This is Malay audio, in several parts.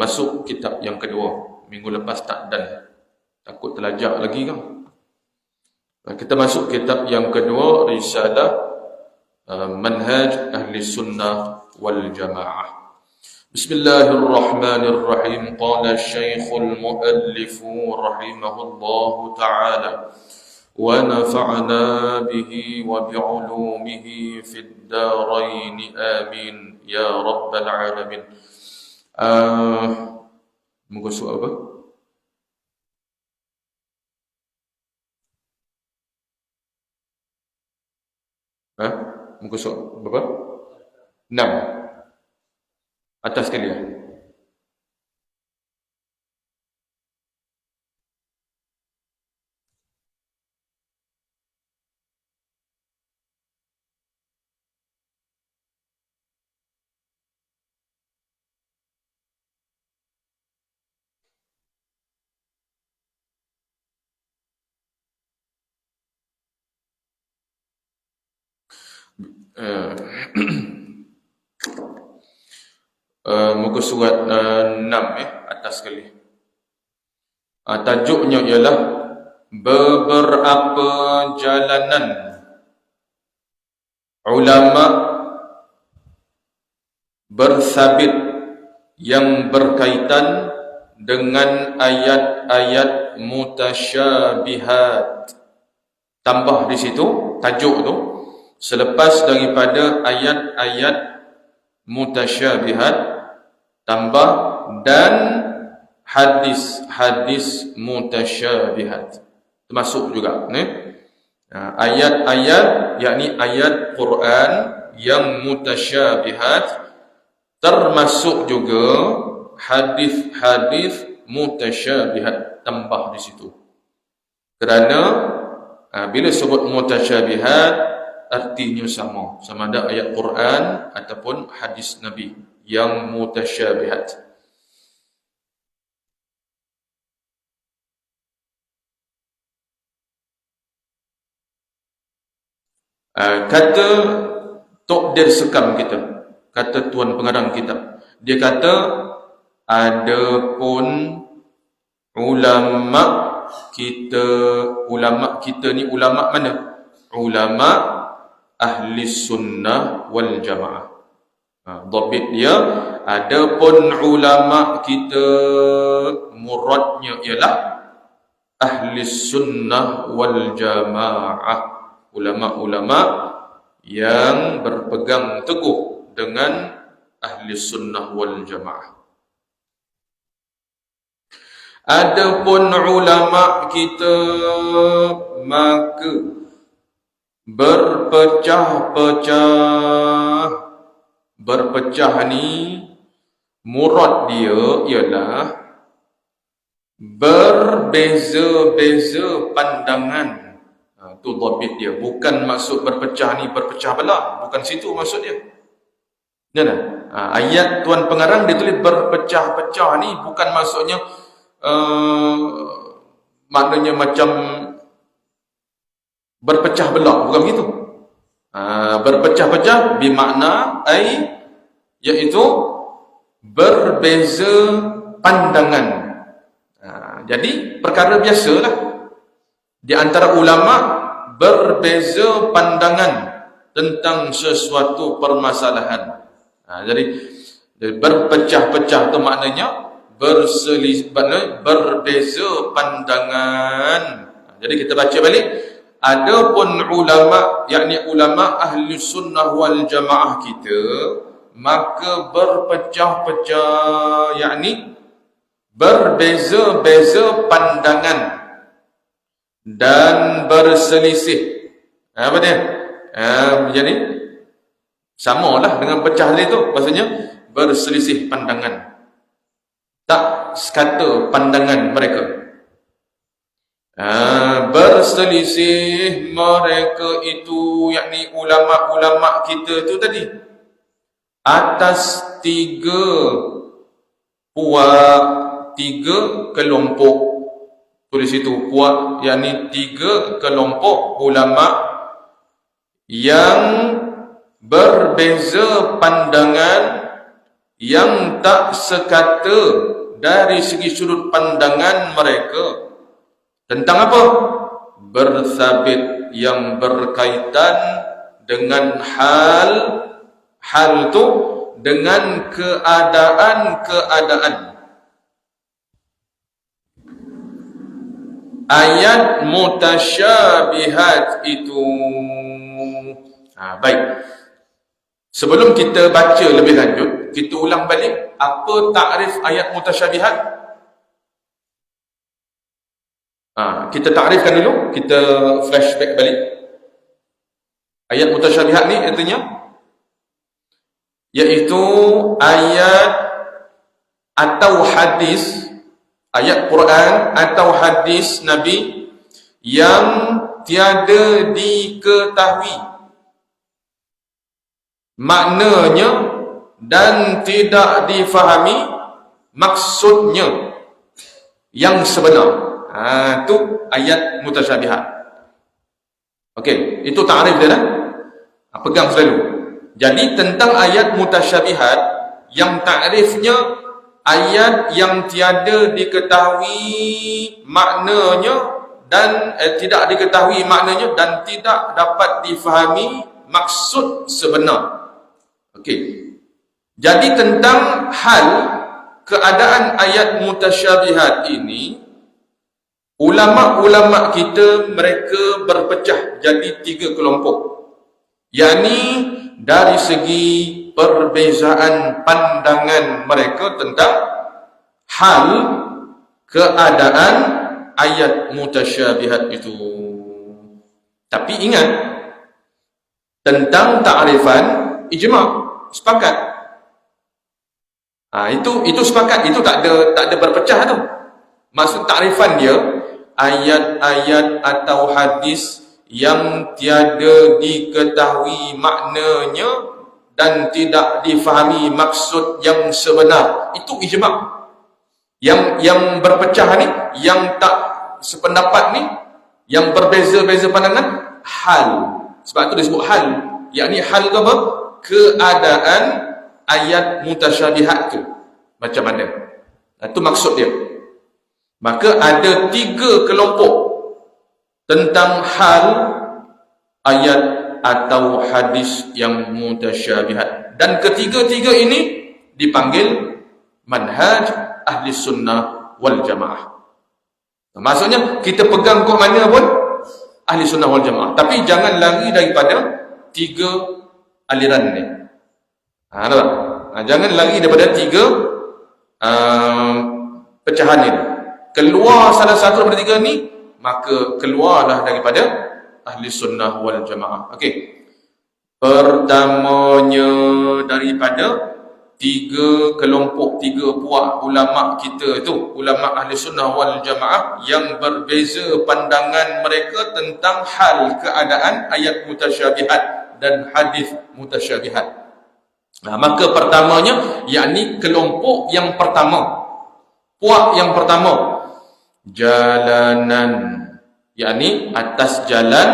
masuk kitab yang kedua. Minggu lepas tak dan. Takut terlajak lagi kan. Kita masuk kitab yang kedua, Risalah Manhaj Ahli Sunnah wal Jamaah. Bismillahirrahmanirrahim. Qala Syekhul Muallif rahimahullahu ta'ala wa nafa'na bihi wa bi'ulumihi fid darain amin ya rabbal alamin. Muka surat apa? Muka surat berapa? 6. Atas sekali ya. Muka surat 6 atas sekali. Tajuknya ialah beberapa jalanan ulama bersabit yang berkaitan dengan ayat-ayat mutasyabihat. Tambah di situ tajuk tu, selepas daripada ayat-ayat mutasyabihat, tambah dan hadis-hadis mutasyabihat. Termasuk juga ayat-ayat, yakni ayat Quran yang mutasyabihat, termasuk juga hadis-hadis mutasyabihat, tambah di situ. Kerana bila sebut mutasyabihat, artinya sama ada ayat Quran ataupun hadis Nabi yang mutasyabihat. Kata Tok Der Sekam kita, kata Tuan Pengarang kitab, dia kata adapun ulama kita ni ulama mana? Ulama Ahli Sunnah wal Jamaah. Dhabit dia, adapun ulama kita muradnya ialah Ahli Sunnah wal Jamaah. Ulama-ulama yang berpegang teguh dengan Ahli Sunnah wal Jamaah. Adapun ulama kita maka berpecah ni murad dia ialah berbeza-beza pandangan. Tu dhabit dia, bukan maksud berpecah ni berpecah belah, bukan situ maksud dia. Ayat Tuan Pengarang dia tulis berpecah-pecah ni bukan maksudnya maknanya macam berpecah belah, bukan begitu. Berpecah-pecah bermakna iaitu berbeza pandangan. Jadi perkara biasalah di antara ulama berbeza pandangan tentang sesuatu permasalahan. Jadi berpecah-pecah itu maknanya berbeza pandangan. Jadi kita baca balik. Adapun ulama, yakni ulama Ahli Sunnah wal Jamaah kita, maka berpecah-pecah, yakni berbeza-beza pandangan dan berselisih. Apa dia? Jadi samalah dengan pecah tadi tu, maksudnya berselisih pandangan. Tak sekata pandangan mereka. Berselisih mereka itu, yakni ulama-ulama kita tu tadi, atas tiga kelompok. Tulis situ puak, yakni 3 kelompok ulama yang berbeza pandangan, yang tak sekata dari segi sudut pandangan mereka tentang apa? Bersabit yang berkaitan dengan hal tu dengan keadaan-keadaan. Ayat mutasyabihat itu. Baik. Sebelum kita baca lebih lanjut, kita ulang balik apa takrif ayat mutasyabihat. Kita takrifkan dulu, kita flashback balik. Ayat mutasyabihat ni artinya iaitu ayat atau hadis, ayat Quran atau hadis Nabi yang tiada diketahui maknanya dan tidak difahami maksudnya yang sebenar. Itu ayat mutasyabihat. Okey, itu takrif dia dah. Pegang selalu. Jadi tentang ayat mutasyabihat yang takrifnya ayat yang tiada diketahui maknanya dan tidak diketahui maknanya dan tidak dapat difahami maksud sebenar. Okey. Jadi tentang hal keadaan ayat mutasyabihat ini, ulama-ulama kita mereka berpecah jadi 3 kelompok. Yakni dari segi perbezaan pandangan mereka tentang hal keadaan ayat mutasyabihat itu. Tapi ingat, tentang takrifan ijma', sepakat. Itu sepakat, itu tak ada berpecah tu. Maksud takrifan dia ayat-ayat atau hadis yang tiada diketahui maknanya dan tidak difahami maksud yang sebenar. Itu ijma'. Yang berpecah ni, yang tak sependapat ni, yang berbeza-beza pandangan, hal. Sebab tu disebut hal. Yakni hal tu apa? Keadaan ayat mutasyabihat tu macam mana? Itu maksud dia. Maka ada 3 kelompok tentang hal ayat atau hadis yang mutasyabihat. Dan ketiga-tiga ini dipanggil manhaj ahli sunnah wal jamaah. Maksudnya kita pegang kok mana pun ahli sunnah wal jamaah. Tapi jangan lari daripada 3 aliran ni. Jangan lari daripada 3 pecahan ini. Keluar salah satu daripada 3 ni, maka keluarlah daripada ahli sunnah wal jamaah. Okey. Pertamanya daripada 3 kelompok, 3 puak ulama kita itu, ulama ahli sunnah wal jamaah yang berbeza pandangan mereka tentang hal keadaan ayat mutasyabihat dan hadis mutasyabihat. Maka pertamanya, yakni kelompok yang pertama, puak yang pertama, jalanan, yakni atas jalan,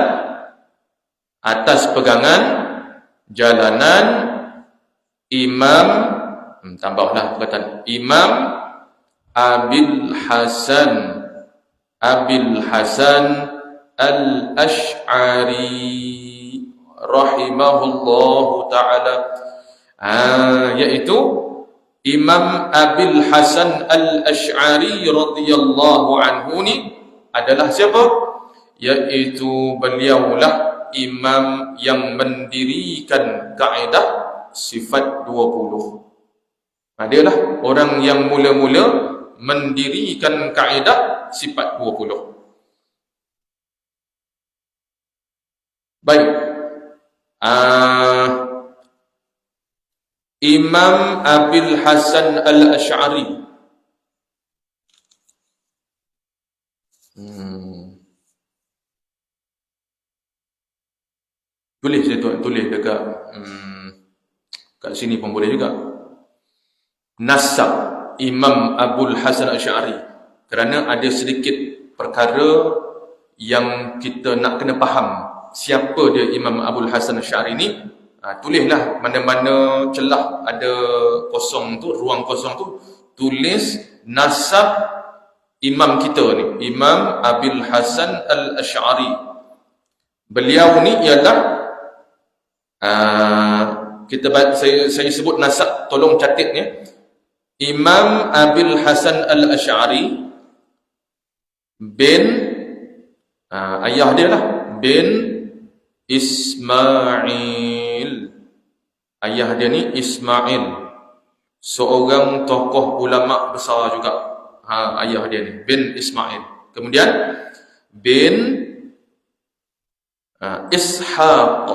atas pegangan jalanan Imam, tambahlah perkataan Imam Abil Hasan Al-Ash'ari rahimahullahu ta'ala. Yaitu Imam Abil Hasan Al-Ash'ari radhiyallahu anhu ni adalah siapa? Yaitu beliaulah imam yang mendirikan kaedah sifat 20. Dialah orang yang mula-mula mendirikan kaedah sifat 20. Baik. Imam Abil Hasan Al-Ash'ari. Tulis dia tulis dekat kat sini pun boleh juga. Nasab Imam Abul Hasan Al-Ash'ari. Kerana ada sedikit perkara yang kita nak kena faham siapa dia Imam Abul Hasan Al-Ash'ari ni Tulislah mana-mana celah ada kosong tu, ruang kosong tu, tulis nasab imam kita ni, Imam Abil Hasan Al-Asy'ari. Beliau ni ialah saya sebut nasab, tolong catatnya. Imam Abil Hasan Al-Asy'ari bin ayah dia lah bin Ismail. Ayah dia ni Ismail, seorang tokoh ulama besar juga. Ayah dia ni bin Ismail. Kemudian bin Ishaq,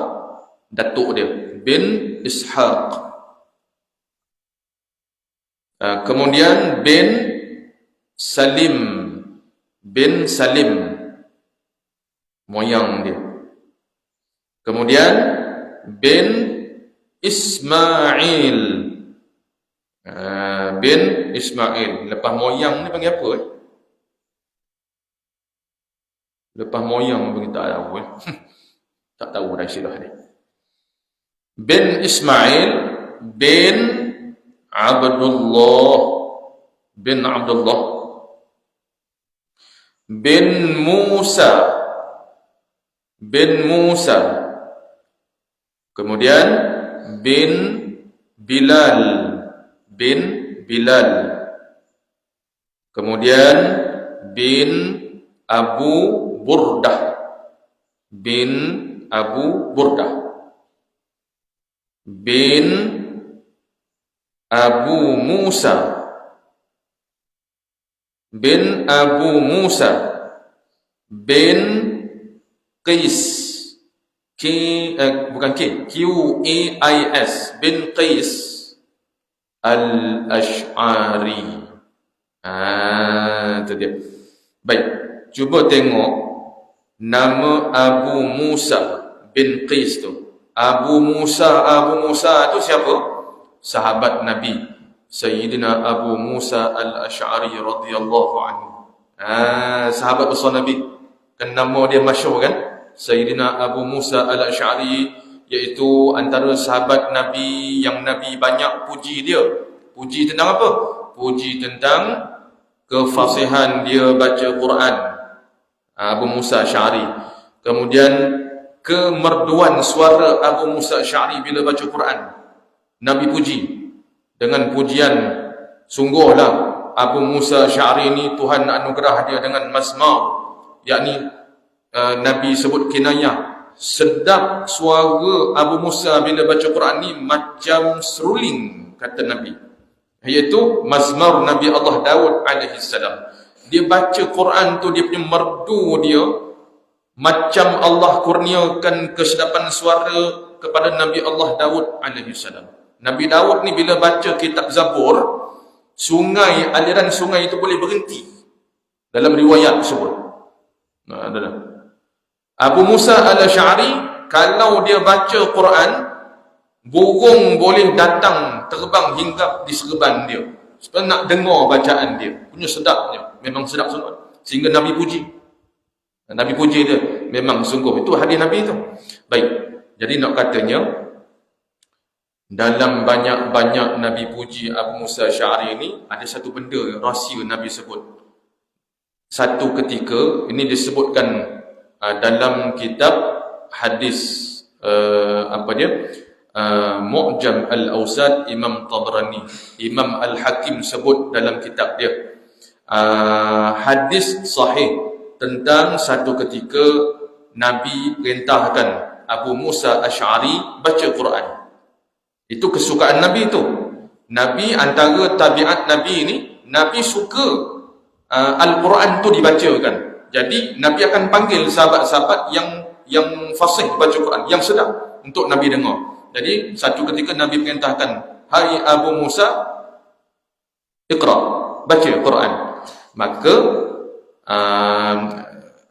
datuk dia bin Ishaq. Kemudian bin Salim, bin Salim, moyang dia. Kemudian bin Ismail, bin Ismail. Lepas moyang ni panggil apa? Lepas moyang bagi tak tahu. Tak tahu dah istilah dia. Bin Ismail bin Abdullah, bin Abdullah bin Musa, bin Musa. Kemudian bin Bilal, bin Bilal. Kemudian bin Abu Burdah, bin Abu Burdah. Bin Abu Musa, bin Abu Musa. Bin Qais, bukan Qais, bin Qais Al-Asy'ari. Itu dia. Baik, cuba tengok nama Abu Musa bin Qais tu. Abu Musa tu siapa? Sahabat Nabi Sayyidina Abu Musa Al-Asy'ari radhiyallahu anhu. Sahabat besar Nabi. Kan nama dia masyhur kan? Sayyidina Abu Musa Al-Asy'ari, iaitu antara sahabat Nabi yang Nabi banyak puji dia. Puji tentang apa? Puji tentang kefasihan dia baca Quran. Abu Musa Asy'ari. Kemudian kemerduan suara Abu Musa Asy'ari bila baca Quran, Nabi puji dengan pujian, sungguhlah Abu Musa Asy'ari ni Tuhan anugerah dia dengan mazmar, yakni Nabi sebut kinayah, sedap suara Abu Musa bila baca Quran ni macam seruling, kata Nabi, iaitu mazmar Nabi Allah Daud alaihi salam. Dia baca Quran tu, dia punya merdu dia macam Allah kurniakan kesedapan suara kepada Nabi Allah Daud alaihi salam. Nabi Daud ni bila baca kitab Zabur, sungai, aliran sungai itu boleh berhenti dalam riwayat tersebut. Abu Musa Al-Asy'ari, kalau dia baca Quran, burung boleh datang terbang hinggap di serban dia sebab nak dengar bacaan dia. Punya sedapnya, memang sedap sangat, sehingga Nabi puji. Nabi puji dia, memang sungguh itu hadis Nabi itu. Baik, jadi nak katanya dalam banyak-banyak Nabi puji Abu Musa Asy'ari ini, ada satu benda rahsia Nabi sebut. Satu ketika, ini disebutkan dalam kitab hadis Mu'jam Al-Awsat Imam Tabrani. Imam Al-Hakim sebut dalam kitab dia hadis sahih tentang satu ketika Nabi perintahkan Abu Musa Asy'ari baca Quran. Itu kesukaan Nabi itu. Nabi, antara tabiat Nabi ini, Nabi suka Al-Quran tu dibacakan. Jadi Nabi akan panggil sahabat-sahabat yang fasih baca Quran, yang sedap untuk Nabi dengar. Jadi satu ketika Nabi perintahkan, "Hai Abu Musa, Iqra, baca Quran." Maka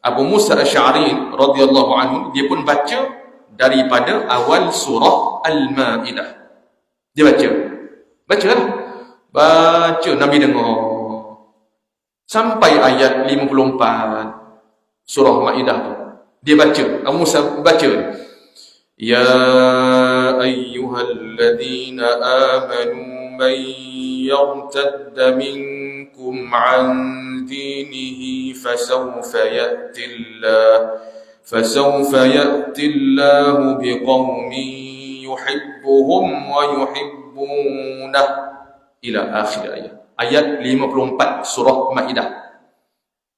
Abu Musa Asy'ari radhiyallahu anhu, dia pun baca daripada awal surah Al-Maidah. Dia baca. Baca, Nabi dengar sampai ayat 54 surah Maidah tu. Dia baca, Abu Musa baca. يا أيها الذين آمنوا من يرتد منكم عن دينه فسوف يأتي الله بقوم يحبهم ويحبونه إلى آخر ayat. Ayat 54 surah Maidah.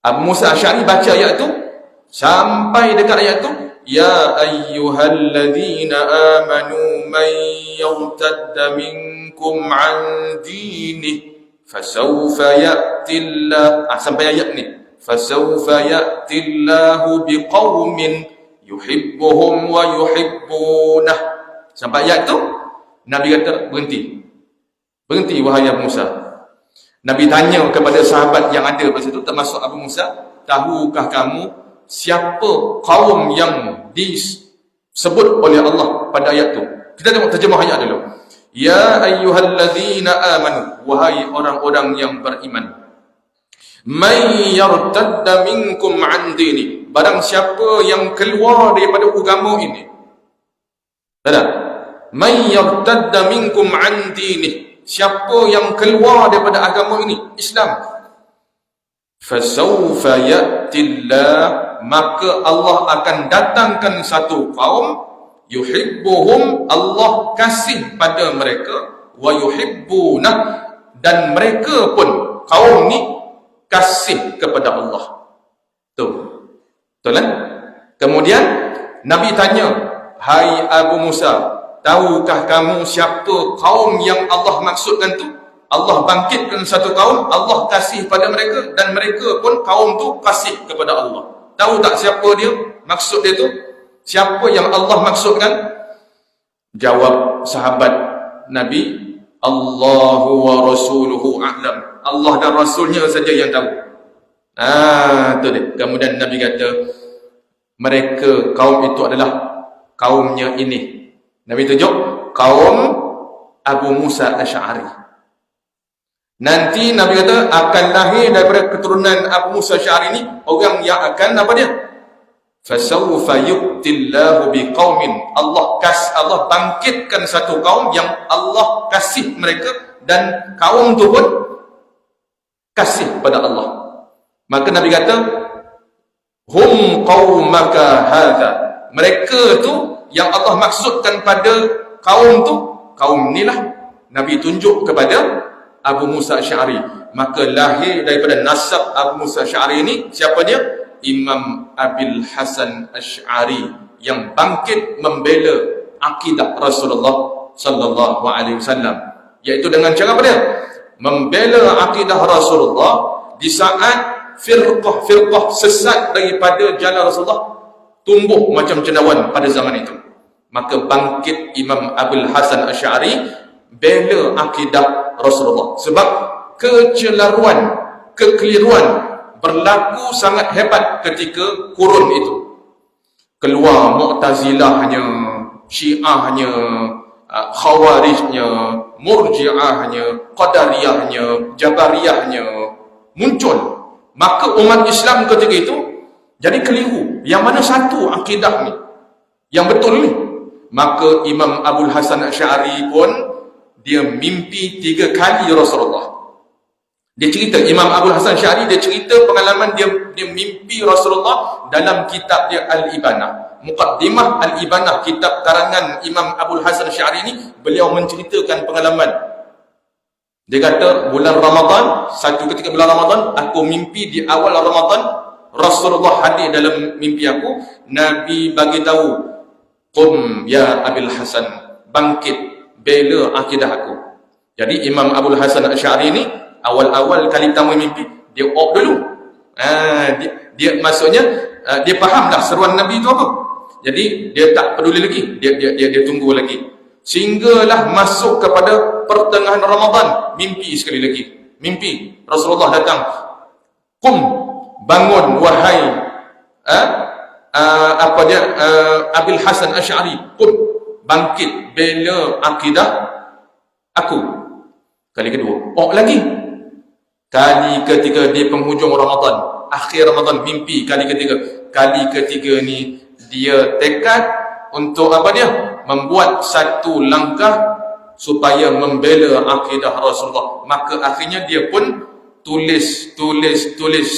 Abu Musa Asy'ari baca ayat tu sampai dekat ayat tu, ya ayyuhalladzina amanu man yartadda minkum an dinihi fasawfa ya'tillah, sampai ayat ni, fasawfa ya'tillahu biqaumin yuhibbuhum wa yuhibbunah. Sampai ayat tu Nabi kata berhenti wahai Abu Musa. Nabi tanya kepada sahabat yang ada masa itu, termasuk Abu Musa, tahukah kamu siapa kaum yang disebut oleh Allah pada ayat tu? Kita tengok terjemah ayat dulu. Ya ayyuhalladzina amanu, wahai orang-orang yang beriman. May yartadda minkum an dini, barang siapa yang keluar daripada agama ini. Tak? May yartadda minkum an dini, siapa yang keluar daripada agama ini, Islam, fasawfa ya'tillah, maka Allah akan datangkan satu kaum, yuhibbuhum, Allah kasih pada mereka, wa yuhibbunah, dan mereka pun kaum ni kasih kepada Allah. Betul kan? Kemudian Nabi tanya, hai Abu Musa, tahukah kamu siapa kaum yang Allah maksudkan tu? Allah bangkitkan satu kaum, Allah kasih pada mereka, dan mereka pun kaum tu kasih kepada Allah. Tahu tak siapa dia? Maksud dia tu? Siapa yang Allah maksudkan? Jawab sahabat Nabi, Allahu wa rasuluhu a'lam. Allah dan Rasulnya saja yang tahu. Tu dia. Kemudian Nabi kata, mereka, kaum itu adalah kaumnya ini. Nabi tunjuk kaum Abu Musa Asy'ari. Nanti Nabi kata akan lahir daripada keturunan Abu Musa Asy'ari ni orang yang akan apa dia? Fasawfa yu'tillahu biqaumin, Allah bangkitkan satu kaum yang Allah kasih mereka, dan kaum tu pun kasih pada Allah. Maka Nabi kata, hum qaumaka hadza, mereka tu yang Allah maksudkan pada kaum tu, kaum inilah. Nabi tunjuk kepada Abu Musa Asy'ari. Maka lahir daripada nasab Abu Musa Asy'ari ini, siapa dia? Imam Abil Hasan Asy'ari, yang bangkit membela akidah Rasulullah sallallahu alaihi wasallam, iaitu dengan cara apa dia? Membela akidah Rasulullah di saat firqah sesat daripada jalan Rasulullah tumbuh macam cendawan pada zaman itu. Maka bangkit Imam Abul Hasan Asy'ari bela akidah Rasulullah. Sebab kekeliruan berlaku sangat hebat ketika kurun itu. Keluar Mu'tazilahnya, Syiahnya, Khawarijnya, Murji'ahnya, Qadariyahnya, Jabariyahnya muncul. Maka umat Islam ketika itu jadi keliru. Yang mana satu akidah ni yang betul ni? Maka Imam Abul Hasan Asy'ari pun dia mimpi 3 kali Rasulullah. Dia cerita, Imam Abul Hasan Asy'ari dia cerita pengalaman dia mimpi Rasulullah dalam kitab dia Al-Ibanah. Muqaddimah Al-Ibanah, kitab karangan Imam Abul Hasan Asy'ari ni, beliau menceritakan pengalaman. Dia kata, bulan Ramadan, satu ketika bulan Ramadan, aku mimpi di awal Ramadan, Rasulullah hadir dalam mimpi aku. Nabi bagi tahu, qum ya Abil Hasan, bangkit bela akidah aku. Jadi Imam Abul Hasan Asy'ari ni awal-awal kali pertama mimpi, dia off dulu. Dia maksudnya dia faham dah seruan Nabi tu apa. Jadi dia tak peduli lagi, dia tunggu lagi. Sehinggalah masuk kepada pertengahan Ramadan, mimpi sekali lagi. Mimpi Rasulullah datang. Qum, bangun wahai Abil Hasan Asy'ari, qum, bangkit bela akidah aku. Kali kedua, lagi. Kali ketiga di penghujung Ramadan, akhir Ramadan, mimpi kali ketiga. Kali ketiga ni dia tekad untuk apa dia? Membuat satu langkah supaya membela akidah Rasulullah. Maka akhirnya dia pun tulis,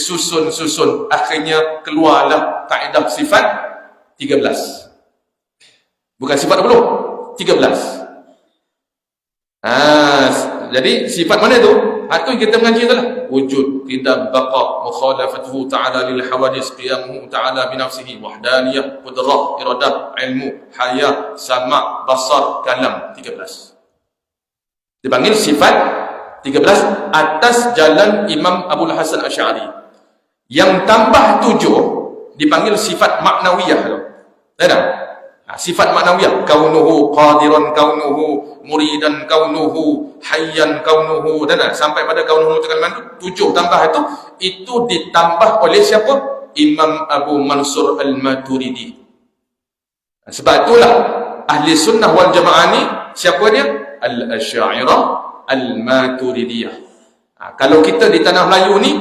susun. Akhirnya keluarlah kaedah sifat 13. Bukan sifat 20, 13. Jadi sifat mana tu? Itu yang kita mengaji tu lah. Wujud, tidak, baqa, mukhalafatuhu ta'ala lil hawadis, qiyamuhu ta'ala binafsihi, wahdaniyah, qudrah, iradah, ilmu, haya, sama', basar, kalam. 13. Dipanggil sifat 13 atas jalan Imam Abul Hasan Asy'ari. Yang tambah 7 dipanggil sifat maknawiyah tu. Tak? Sifat maknawiyah, kaunuhu qadiran, kaunuhu muridan, kaunuhu hayyan, kaunuhu, dan sampai pada kaunuhu tekan 7 tambah itu ditambah oleh siapa? Imam Abu Mansur Al-Maturidi. Sebab itulah ahli sunnah wal jamaah ni siapa dia? Al-Asy'ariyah Al-Maturidiyah. Kalau kita di tanah Melayu ni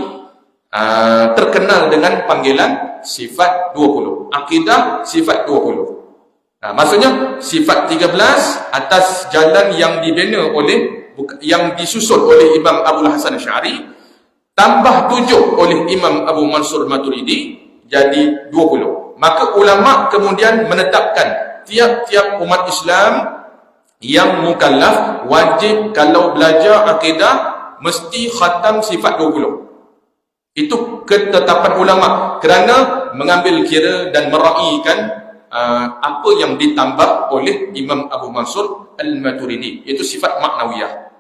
terkenal dengan panggilan sifat 20. Akidah sifat 20. Maksudnya sifat 13 atas jalan yang dibina oleh, yang disusun oleh Imam Abul Hasan Asy'ari, tambah 7 oleh Imam Abu Mansur Maturidi, jadi 20. Maka ulama kemudian menetapkan tiap-tiap umat Islam yang mukallaf wajib kalau belajar akidah mesti khatam sifat 20. Itu ketetapan ulama kerana mengambil kira dan meraihkan apa yang ditambah oleh Imam Abu Mansur Al-Maturidi, iaitu sifat maknawiyah.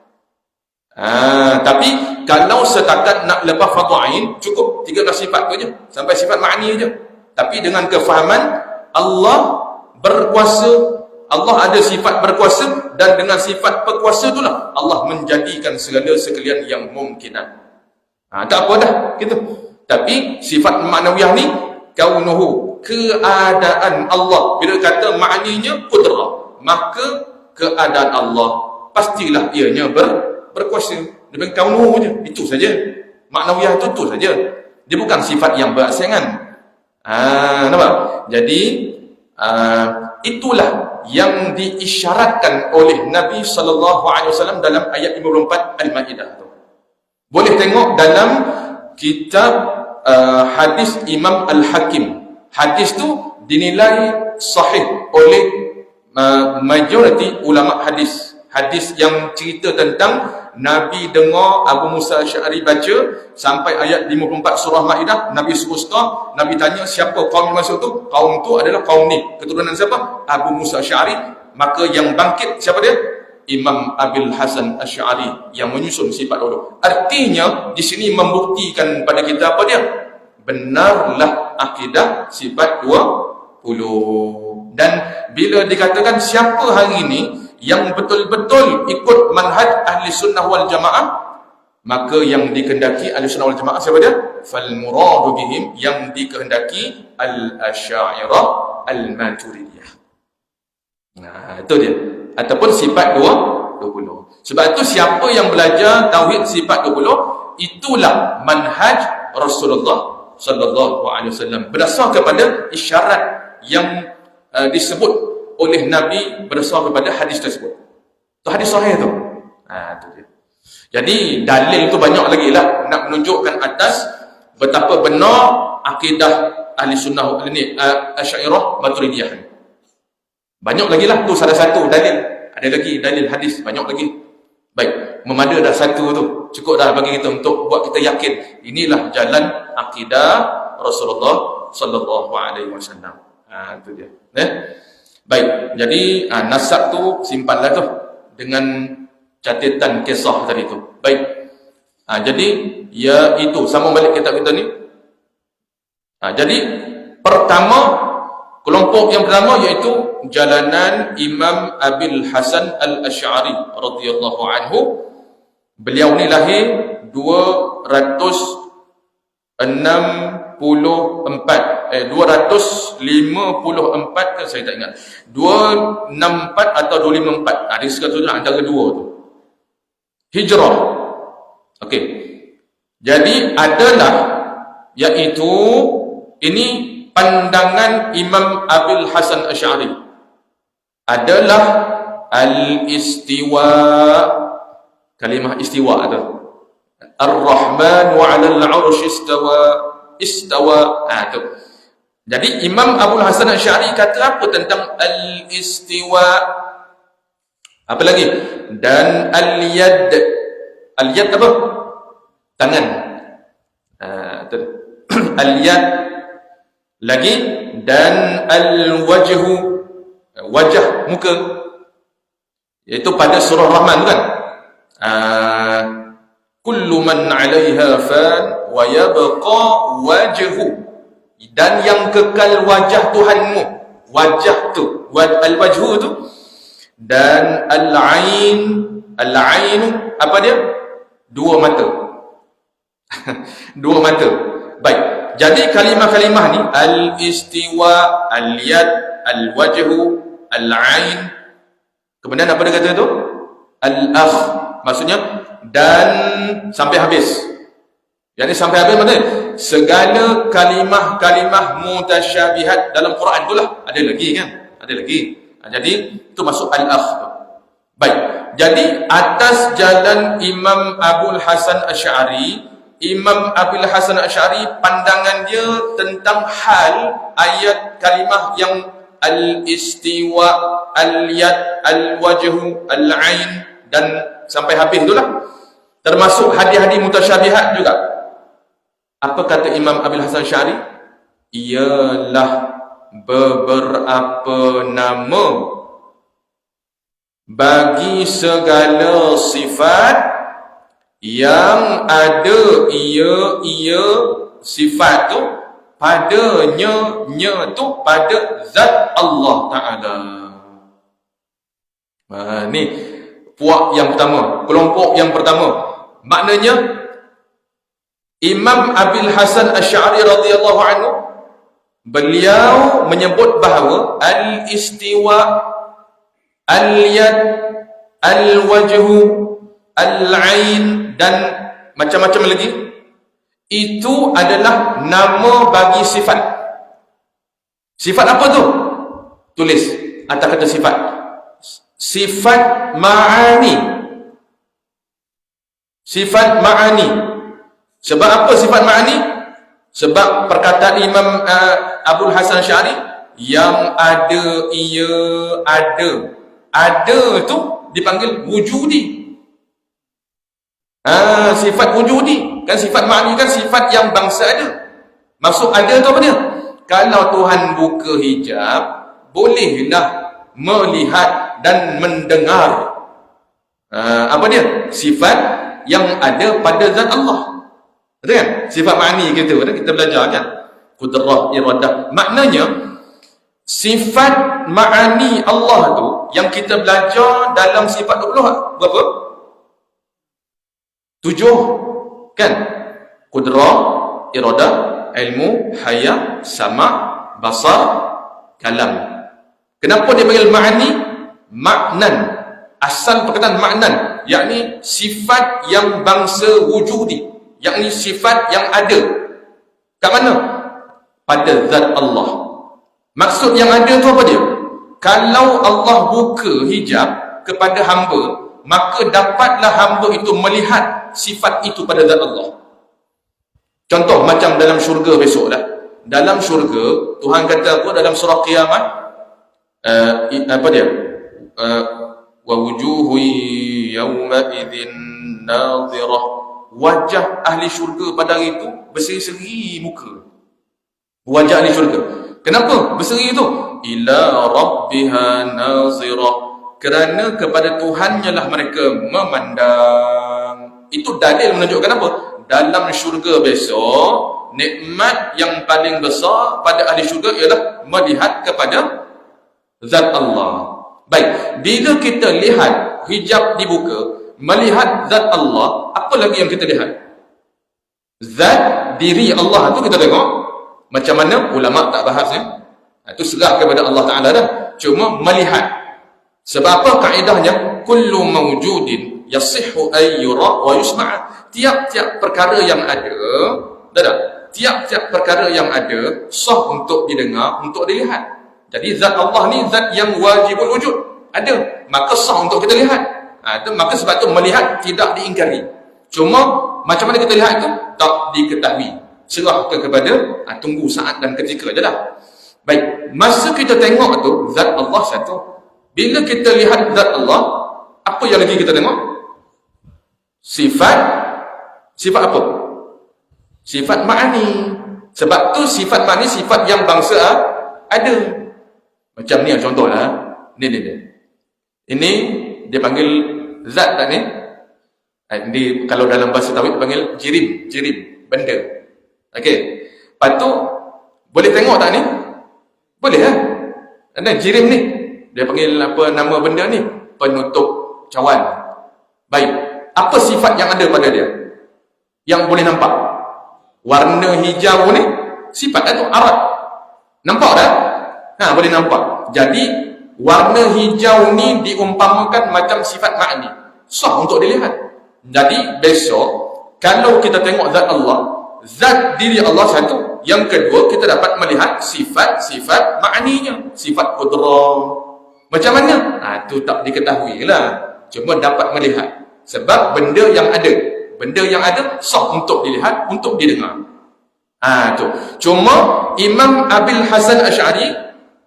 Tapi kalau setakat nak lepas fardu ain, cukup 13 sifat tu je, sampai sifat ma'ni je. Tapi dengan kefahaman Allah berkuasa, Allah ada sifat berkuasa, dan dengan sifat berkuasa itulah Allah menjadikan segala sekalian yang mungkinan. Tak apa dah gitu. Tapi sifat maknawiyah ni kaunuhu, keadaan Allah. Bila kata maknanya qudrah, maka keadaan Allah pastilah ianya berkuasa. Dia kaunuhu je, itu saja. Maknawiyah itu saja. Dia bukan sifat yang berasyangan. Nampak? Jadi itulah yang diisyaratkan oleh Nabi SAW dalam ayat 54 Al-Ma'idah tu. Boleh tengok dalam kitab hadis Imam Al-Hakim. Hadis tu dinilai sahih oleh majoriti ulama hadis. Hadis yang cerita tentang Nabi dengar Abu Musa Asy'ari baca sampai ayat 54 surah Maidah. Nabi suka, Nabi tanya siapa kaum yang masuk tu? Kaum tu adalah kaum ni. Keturunan siapa? Abu Musa Asy'ari. Maka yang bangkit siapa dia? Imam Abil Hasan Asy'ari yang menyusun sifat dulu. Artinya di sini membuktikan pada kita apa dia? Benarlah akidah sifat 20. Dan bila dikatakan siapa hari ini yang betul-betul ikut manhaj ahli sunnah wal jamaah, maka yang dikehendaki ahli sunnah wal jamaah siapa dia? Fal muradu bihim, yang dikehendaki al-Asy'ariyah al-Maturidiyah. Itu dia. Ataupun sifat 20. Sebab itu siapa yang belajar tauhid sifat 20, itulah manhaj Rasulullah sallallahu alaihi wasallam, berdasar kepada isyarat yang disebut oleh Nabi, berdasar kepada hadis tersebut. Itu hadis sahih tu. Itu dia. Jadi dalil tu banyak lagi lah nak menunjukkan atas betapa benar akidah ahli sunnah ni Asy'ariyah Maturidiyah. Banyak lagi lah, tu salah satu dalil. Ada lagi dalil hadis, banyak lagi. Baik, memada dah satu tu, cukup dah bagi kita untuk buat kita yakin inilah jalan akidah Rasulullah sallallahu alaihi wasallam. Itu dia. Baik, jadi nasab tu simpanlah tu dengan catatan kisah tadi tu. Baik. Jadi ya itu sama balik kitab kita ni. Jadi pertama, kelompok yang pertama iaitu jalanan Imam Abil Hasan Al-Asy'ari radhiyallahu anhu. Beliau ni lahir 254 ke saya tak ingat. 264 atau 254. Di sekitar antara dua tu. Hijrah. Okey. Jadi adalah iaitu ini pandangan Imam Abil Hasan Asy'ari. adalah al-istiwa. Kalimah istiwa tu. Ar-Rahman wa 'alal 'arsy istawa. Tu. Jadi Imam Abul Hasan Asy'ari kata apa tentang al-istiwa? Apa lagi? Dan al-yad. Al-yad apa? Tangan. Al-yad. Lagi dan al-wajhu, wajah, muka. Iaitu pada surah Rahman kan? Kullu man 'alaiha fan wa yabqa wajhu. Dan yang kekal wajah Tuhanmu. Wajah tu, al-wajhu tu. Dan al-ain, al-ain apa dia? Dua mata. Dua mata. Baik. Jadi kalimah-kalimah ni al-istiwa, al-yad, al-wajhu, al-ain. Kemudian apa dia kata tu? Al-akh. Maksudnya dan sampai habis. Yang ni sampai habis maksudnya segala kalimah-kalimah mutasyabihat dalam Quran itulah. Ada lagi kan? Ada lagi. Jadi itu masuk al-akh tu. Baik. Jadi atas jalan Imam Abul Hasan Asy'ari, Imam Abul Hasan Asy'ari pandangan dia tentang hal ayat kalimah yang al-istiwa, al-yad, al-wajhu, al-ain dan sampai habis itulah. Termasuk hadis-hadis mutasyabihat juga. Apa kata Imam Abul Hasan Asy'ari? Ialah beberapa nama bagi segala sifat yang ada ia sifat tu padanya tu pada zat Allah Ta'ala. Ni puak yang pertama, kelompok yang pertama. Maknanya Imam Abul Hasan Asy'ari radhiyallahu anhu, beliau menyebut bahawa al-istiwa, al-yad, al-wajhu, al-ain dan macam-macam lagi itu adalah nama bagi sifat. Sifat apa tu? Tulis atas kata sifat. Sifat ma'ani. Sifat ma'ani. Sebab apa sifat ma'ani? Sebab perkataan Imam Abul Hasan Asy'ari, yang ada ia ada. Ada tu dipanggil wujudi. Sifat wujudi. Kan sifat ma'ani kan sifat yang bangsa ada. Maksud ada tu apa dia? Kalau Tuhan buka hijab, bolehlah melihat dan mendengar. Apa dia? Sifat yang ada pada zat Allah. Betul kan? Sifat ma'ani kita belajar kan? Qudrah, iradah. Maknanya sifat ma'ani Allah tu yang kita belajar dalam sifat 20 berapa? 7 kan? Qudrah, iradah, ilmu, haya, sama, basar, kalam. Kenapa dia panggil ma'ani? Maknan. Asal perkataan maknan, yakni sifat yang bangsa wujudi, yakni sifat yang ada. Kat mana? Pada zat Allah. Maksud yang ada tu apa dia? Kalau Allah buka hijab kepada hamba, maka dapatlah hamba itu melihat sifat itu pada zat Allah. Contoh macam dalam syurga besok dah. Dalam syurga, Tuhan kata apa dalam surah Qiyamah? Apa dia? Wa wujuhu yawma idzin nadhirah. Wajah ahli syurga pada hari itu berseri-seri muka. Wajah ahli syurga. Kenapa berseri itu? Ila rabbiha nazirah. Kerana kepada Tuhannya lah mereka memandang. Itu dalil menunjukkan apa? Dalam syurga besok, nikmat yang paling besar pada ahli syurga ialah melihat kepada zat Allah. Baik, bila kita lihat hijab dibuka, melihat zat Allah, apa lagi yang kita lihat? Zat diri Allah tu kita tengok. Macam mana ulama tak bahas ya. Itu serah kepada Allah Ta'ala dah. Cuma melihat. Sebab apa kaedahnya? Kullu mawjudin yasihhu ay yura wa yusma'. Tiap-tiap perkara yang ada, tiap-tiap perkara yang ada sah untuk didengar, untuk dilihat. Jadi zat Allah ni zat yang wajibul wujud. Ada. Maka sah untuk kita lihat. Maka sebab tu melihat tidak diingkari. Cuma macam mana kita lihat tu tak diketahui. Serahkan kepada tunggu saat dan ketika je lah. Baik, masa kita tengok tu zat Allah satu. Bila kita lihat zat Allah, apa yang lagi kita tengok? Sifat apa? Sifat ma'ani. Sebab tu sifat ma'ani sifat yang bangsa ada. Macam ni contohlah. Ni. Ini dia panggil zat tak ni? Ini kalau dalam bahasa tauhid panggil jirim, benda. Okey. Lepas tu boleh tengok tak ni? Boleh lah. Dan jirim ni dia panggil apa nama benda ni? Penutup cawan. Baik. Apa sifat yang ada pada dia? Yang boleh nampak. Warna hijau ni sifat tu arat. Nampak tak? Boleh nampak. Jadi warna hijau ni diumpamakan macam sifat ma'ni. Sah untuk dilihat. Jadi besok kalau kita tengok zat Allah, zat diri Allah satu. Yang kedua kita dapat melihat sifat-sifat ma'ninya, sifat qudrah. Macam mana? Tu tak diketahui lah. Cuma dapat melihat. Sebab benda yang ada sah untuk dilihat, untuk didengar. Tu. Cuma Imam Abil Hasan Asy'ari,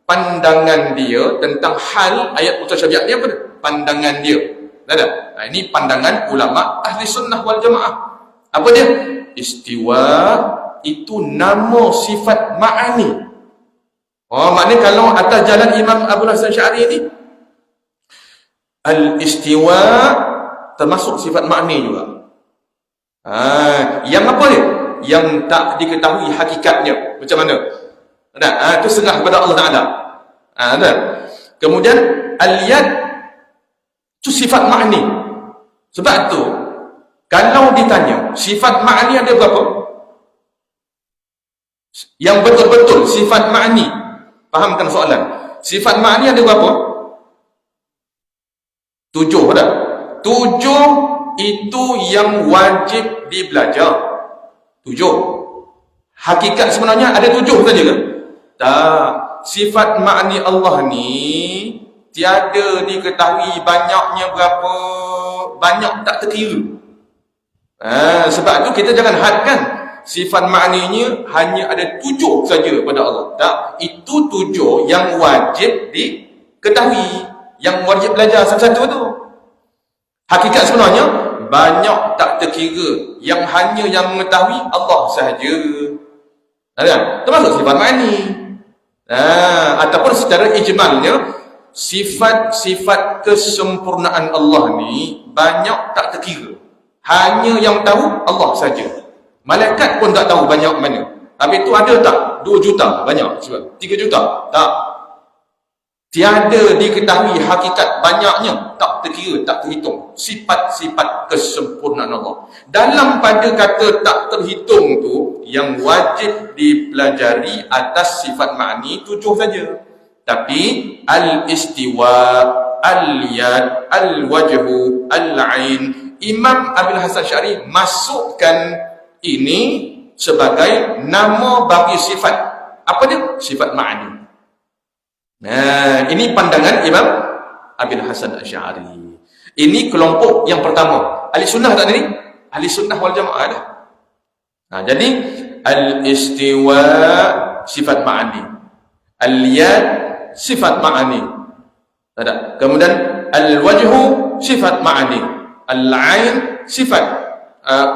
pandangan dia tentang hal ayat mutasyabihat ni apa? Pandangan dia. Ini pandangan ulama ahli sunnah wal jamaah. Apa dia? Istiwa itu nama sifat ma'ani. Maknanya kalau atas jalan Imam Abu Hasan Asy'ari ni, al-istiwa termasuk sifat ma'ni juga. Yang apa dia? Yang tak diketahui hakikatnya. Macam mana? Itu serah kepada Allah Ta'ala. Kemudian al-yad itu sifat ma'ni. Sebab tu kalau ditanya sifat ma'ni ada berapa? Yang betul-betul sifat ma'ni, fahamkan soalan. Sifat ma'ni ada berapa? 7 dah. 7 itu yang wajib dibelajar. 7. Hakikat sebenarnya ada 7 saja ke? Tak. Sifat ma'ni Allah ni tiada diketahui banyaknya berapa. Banyak tak terkira. Sebab tu kita jangan hadkan sifat ma'ninya hanya ada 7 saja pada Allah. Tak. Itu 7 yang wajib diketahui. Yang wajib belajar satu-satu tu. Hakikat sebenarnya banyak tak terkira. Yang hanya yang mengetahui Allah sahaja. Termasuk sifat ma'ni. Ataupun secara ijmalnya, sifat-sifat kesempurnaan Allah ni banyak tak terkira. Hanya yang tahu Allah saja. Malaikat pun tak tahu banyak mana. Habis tu ada tak? 2 juta banyak. 3 juta? Tak. Tiada diketahui hakikat banyaknya. Tak terkira, tak terhitung. Sifat-sifat kesempurnaan Allah. Dalam pada kata tak terhitung tu, yang wajib dipelajari atas sifat ma'ni 7 saja. Tapi al-istiwa, al-yad, al-wajhu, al-ain, Imam Abil Hasan Asy'ari masukkan ini sebagai nama bagi sifat. Apa dia? Sifat ma'ni. Ini pandangan Imam Abil Hasan Asy'ari. Ini kelompok yang pertama. Ahli sunnah tak ni? Ahli sunnah wal jamaah dah. Jadi al-istiwa sifat ma'ni. Al-yad sifat ma'ani. Tak. Kemudian al-wajhu sifat ma'ani. Al-ain sifat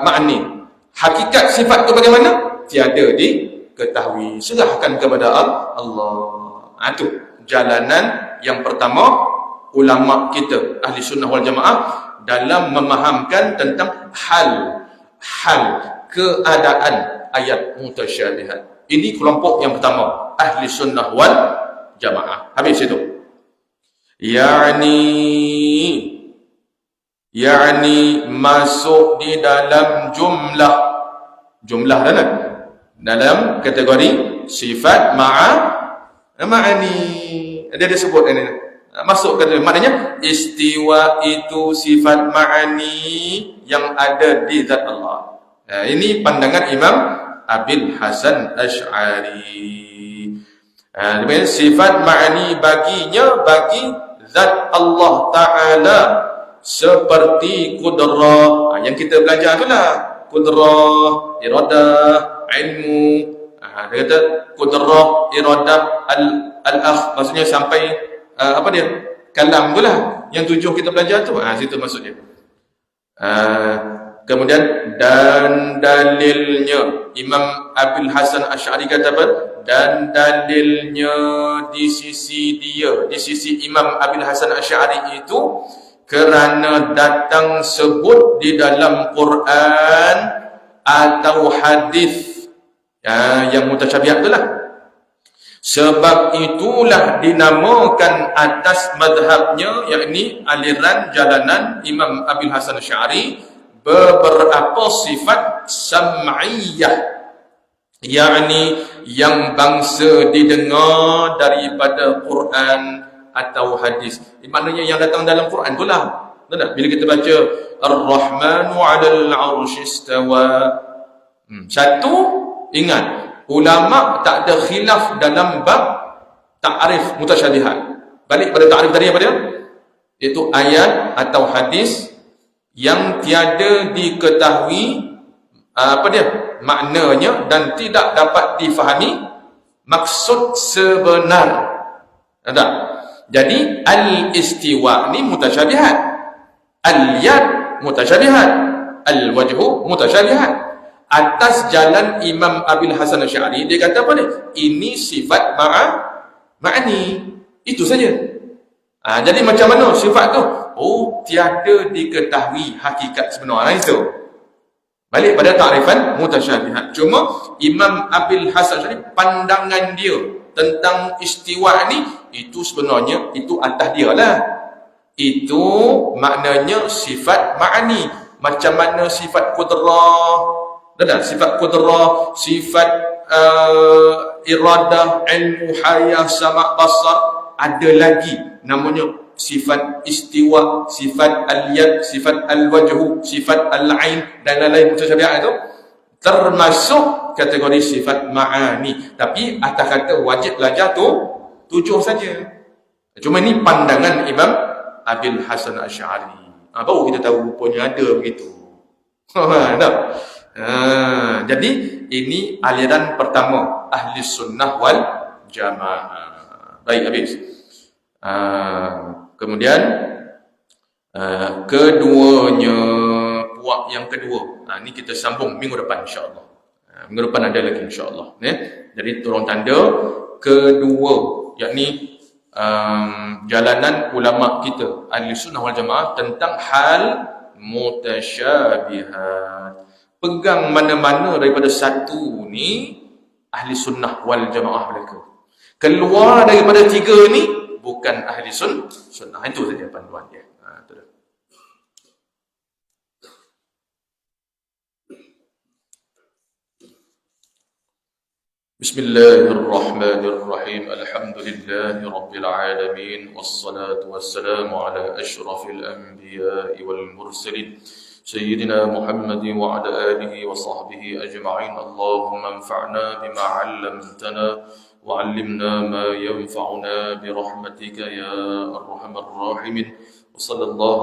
ma'ani. Hakikat sifat itu bagaimana? Tiada diketahui. Serahkan kepada Allah. Itu jalanan yang pertama ulama kita ahli sunnah wal jamaah dalam memahamkan tentang hal keadaan ayat mutasyabihat. Ini kelompok yang pertama, ahli sunnah wal jamaah. Habis itu. Yani masuk di dalam jumlah dalam kategori sifat ma'ani. Dia sebut ini. Masuk kategori, maknanya istiwa itu sifat ma'ani yang ada di zat Allah. Ini pandangan Imam Abil Hasan Asy'ari. Sifat ma'ani baginya, bagi zat Allah Ta'ala, seperti kudrah. Yang kita belajar itulah kudrah, iradah, ilmu. Dia kata kudrah, iradah, al-akh, maksudnya sampai apa dia? Kalam tu lah. Yang 7 kita belajar tu. Situ maksudnya. Kemudian dan dalilnya, Imam Abil Hasan Asy'ari kata apa? Dan dalilnya di sisi dia, di sisi Imam Abil Hasan Asy'ari itu, kerana datang sebut di dalam Quran atau hadis yang mutasyabihat itulah. Sebab itulah dinamakan atas madhabnya, yakni aliran jalanan Imam Abil Hasan Asy'ari, beberapa sifat sam'iyah, yakni yang bangsa didengar daripada Quran atau hadis. Maknanya yang datang dalam Quran itulah. Betul? Bila kita baca Ar-Rahmanu 'alal 'arsy istawa. Satu, ingat, ulama tak ada khilaf dalam bab ta'rif mutasyabihat. Balik pada ta'rif tadi apa dia? Iaitu ayat atau hadis yang tiada diketahui apa dia? Maknanya, dan tidak dapat difahami maksud sebenar. Ada. Jadi al-istiwa ni mutasyabihat, al-yad mutasyabihat, al-wajhu mutasyabihat. Atas jalan Imam Abil Hasan Asy'ari, dia kata apa dia? Ini sifat ma'ani. Itu saja. Jadi macam mana sifat tu? Tiada diketahui hakikat sebenar. Itu. Balik pada ta'rifan mutasyabihat. Cuma Imam Abil Hasan Asy'ari, pandangan dia tentang istiwa ni, itu sebenarnya itu atas dia lah. Itu maknanya sifat ma'ani. Macam mana sifat kudrah, sifat kudrah, sifat iradah, ilmu, hayah, sama' basar. Ada lagi namanya sifat istiwa, sifat al-yad, sifat al-wajhu, sifat al-ain, dan lain-lain mutasyabihat itu termasuk kategori sifat ma'ani. Tapi atas kata wajib belajar tu 7 saja. Cuma ni pandangan Imam Abil Hasan Asy'ari. Baru kita tahu rupanya ada begitu. Jadi ini aliran pertama, ahli sunnah wal jamaah. Baik, habis. Kemudian keduanya, puak yang kedua. Ini kita sambung minggu depan insya-Allah. Minggu depan ada lagi insya-Allah. Jadi turun tanda kedua, yakni jalanan ulama kita ahli sunnah wal jamaah tentang hal mutasyabihat. Pegang mana-mana daripada satu ni, ahli sunnah wal jamaah mereka. Keluar daripada 3 ni, bukan ahli sunnah. Itu saja panduan dia. Itu dah. Bismillahirrahmanirrahim. Alhamdulillahi rabbil alamin. Wassalatu wassalamu ala asyrafil anbiya'i wal mursalin. سيدنا محمد وعلى آله وصحبه أجمعين. اللهم انفعنا بما علمتنا وعلمنا ما ينفعنا برحمتك يا أرحم الراحمين. وصلى الله